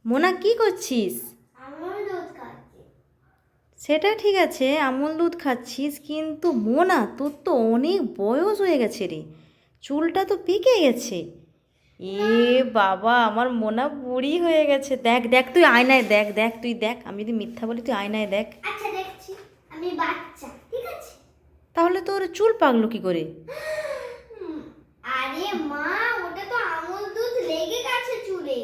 মোনা কি করছিস? আমুল দুধ খাচ্ছি। সেটা ঠিক আছে, আমুল দুধ খাচ্ছিস, কিন্তু মোনা তোর তো অনেক বয়স হয়ে গেছে রে, চুলটা তো পেকে গেছে। এ বাবা, আমার মোনা বুড়ি হয়ে গেছে। দেখ দেখ, তুই আয়নায় দেখ, দেখ তুই দেখ, আমি যদি মিথ্যা বলি তুই আয়নায় দেখ। আচ্ছা দেখছি, আমি বাচ্চা, ঠিক আছে। তাহলে তোর চুল পাকলো কি করে? আরে মা, ওটা তো আমুল দুধ লেগে গেছে চুলে।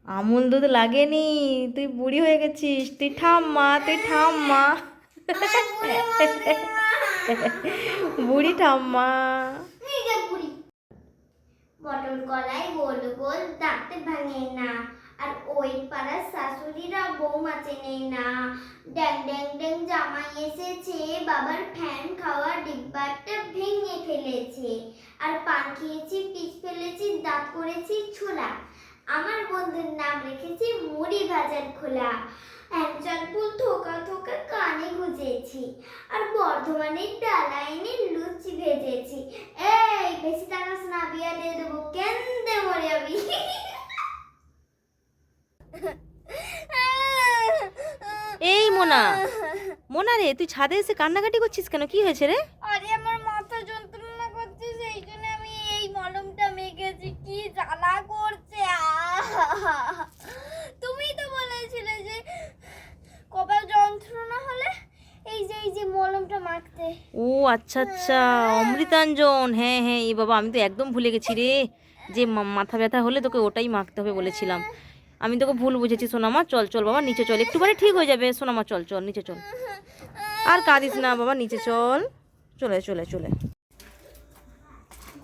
আমুল দুধ লাগেনি, তুই বুড়ি হয়ে গেছিস। তুই ঠাম্মা, তুই ঠাম্মা। বুড়ি ঠাম্মা। এই যে বুড়ি পটল কলাই গোল গোল দাঁতে ভাঙে না, আর ওই পাড়ার শাশুড়িরা বৌমা চেনে না। ড্যাং ড্যাং ড্যাং জামাই এসেছে, বাবার ফ্যান খাওয়া ডিব্বাটা ভেঙে ফেলেছে। আর পান খেয়েছি, পিচ ফেলেছি, দাঁত করেছি ছোলা। আমার বন্ধুর নাম রেখেছি মুড়ি ভাজার খোলা। একজন ফুল থোকা থোকা কানে গুজেছি, আর বর্ধমানের ডালা এনে লুচি ভেজেছি। এই বেশি টাকা না, বিয়া দিয়ে দেবো, কেন্দে মরে যাবি। এই মোনা, মোনা রে, তুই ছাদে এসে কান্নাকাটি করছিস কেন? কি হয়েছে রে? আরে আমার মাথা যন্ত্রণা করছে, সেই জন্য আমি এই মলমটা মেখেছি। কি জ্বালা করছে। তুমি তো বলেছিলে যে কপাল যন্ত্রণা হলে এই যে মলমটা মাখতে। ও আচ্ছা আচ্ছা, অমৃতাঞ্জন, হ্যাঁ হ্যাঁ, এ বাবা, আমি তো একদম ভুলে গেছি রে, যে মাথা ব্যথা হলে তোকে ওটাই মাখতে হবে বলেছিলাম। আমি তোকে ভুল বুঝেছি সোনামা। চল চল বাবা, নিচে চল, একটুখানি ঠিক হয়ে যাবে সোনামা। চল চল, নিচে চল, আর কাঁদিস না বাবা, নিচে চল। চলে চলে চলে।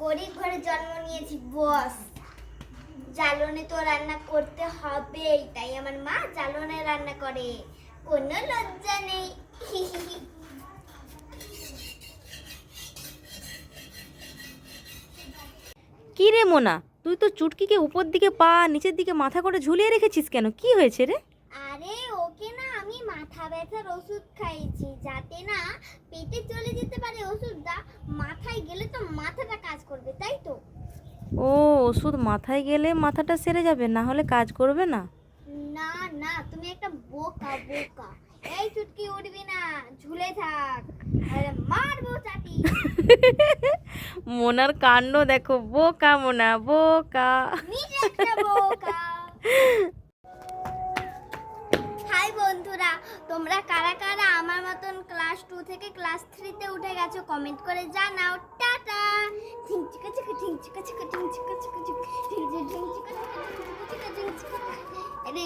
গরিব ঘরে জন্ম নিয়েছি বস, জ্বালনে তো রান্না করতে হবেই, তাই আমার মা জ্বালনে রান্না করে, কোনো লজ্জা নেই। কি রে মোনা, তুই তো চুটকিকে উপর দিকে পা, নিচের দিকে মাথা করে ঝুলিয়ে রেখেছিস কেন? কি হয়েছে রে? আরে ওকে না আমি মাথা ব্যথার ওষুধ খাইয়েছি, যাতে না পেটে চলে যেতে পারে ওষুধটা, মাথায় গেলে তো মাথাটা কাজ করবে, তাই তো। ও, ওষুধ মাথায় গেলে মাথাটা সেরে যাবে, না হলে কাজ করবে না? না না, তুমি একটা বোকা বোকা। এই চুটকি উঠবি না, ঝুলে থাক, আরে মারবো চাটি। মোনার কাণ্ড দেখো, বোকা মোনা, বোকা। নিজে একটা বোকা। হাই বন্ধুরা, তোমরা কারা কারা আমার মতন ক্লাস 2 থেকে ক্লাস 3 তে উঠে গেছো কমেন্ট করে জানাও। টাটা। ঠিক চিকা চিকা ঠিক চিকা চিকা ঠিক চিকা চিকা চিক ঠিক চিকা চিকা ঠিক চিকা। আরে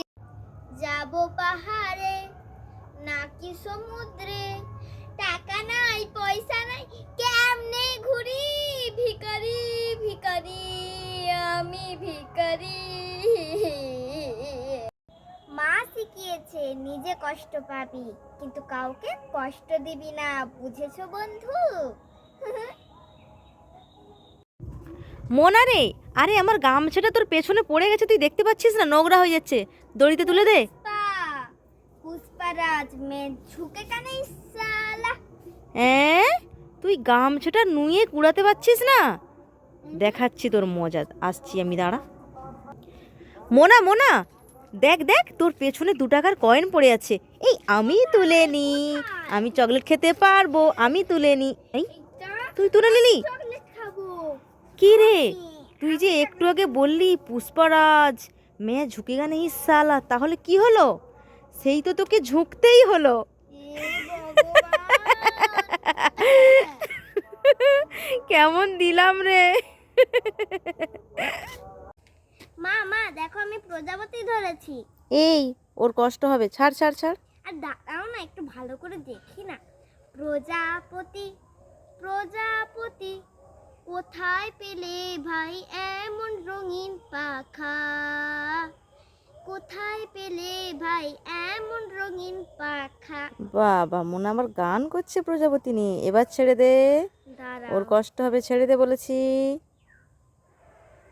যাবো পাহাড়ে নাকি সমুদ্রে, টাকা নাই পয়সা নাই, কেমনে ঘুরি, ভিখারি ভিখারি, আমি ভিখারি। মা শিখিয়েছে নিজে কষ্ট পাবি, কিন্তু কাউকে কষ্ট দিবি না, বুঝেছো বন্ধু? মোনা রে, আরে আমার গামছাটা তোর পেছনে পড়ে গেছে, তুই দেখতে পাচ্ছিস না? নোংরা হয়ে যাচ্ছে, দড়িতে তুলে দে। পুষ্পারাজ মে ঝুঁকে কানে সালা। হ্যাঁ, তুই গামছাটা নুয়ে কুড়াতে পারছিস না? দেখাচ্ছি তোর মজা, আসছি আমি, দাঁড়া। মোনা মোনা, দেখ দেখ, তোর পেছনে 2 টাকার কয়েন পড়ে আছে। এই আমি তুলে নি, আমি চকলেট খেতে পারবো, আমি তুলে নি। এই তুই তুলে নিলি? চকলেট খাবো। কি রে, তুই যে একটু আগে বললি পুষ্পরাজ মেয়ে ঝুঁকেগা নেই সালা, তাহলে কি হলো? সেই তো তোকে ঝুঁকতেই হলো। কেমন দিলাম রে? মা মা দেখো, আমি প্রজাপতি ধরেছি। এই, ওর কষ্ট হবে, ছাড় ছাড় ছাড়। আর দাঁড়াও না, একটু ভালো করে দেখি না। প্রজাপতি প্রজাপতি, কোথায় পেলে ভাই এমন রঙিন পাখা, কোথায় পেলে ভাই এমন রঙিন পাখা। বাবা, মনে আবার গান করছে প্রজাপতি নিয়ে। এবার ছেড়ে দে, দাঁড়াও, ওর কষ্ট হবে, ছেড়ে দে বলেছি।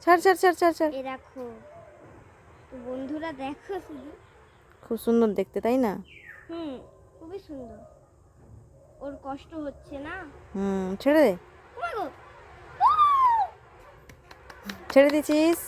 ছাড় ছাড় ছাড় ছাড় ছাড়। এ দেখো বন্ধুরা, দেখো শুধু। খুব সুন্দর দেখতে, তাই না? খুবই সুন্দর। ওর কষ্ট হচ্ছে না। ছেড়ে দে। ও মা গো। ছেড়ে দিয়েছিস?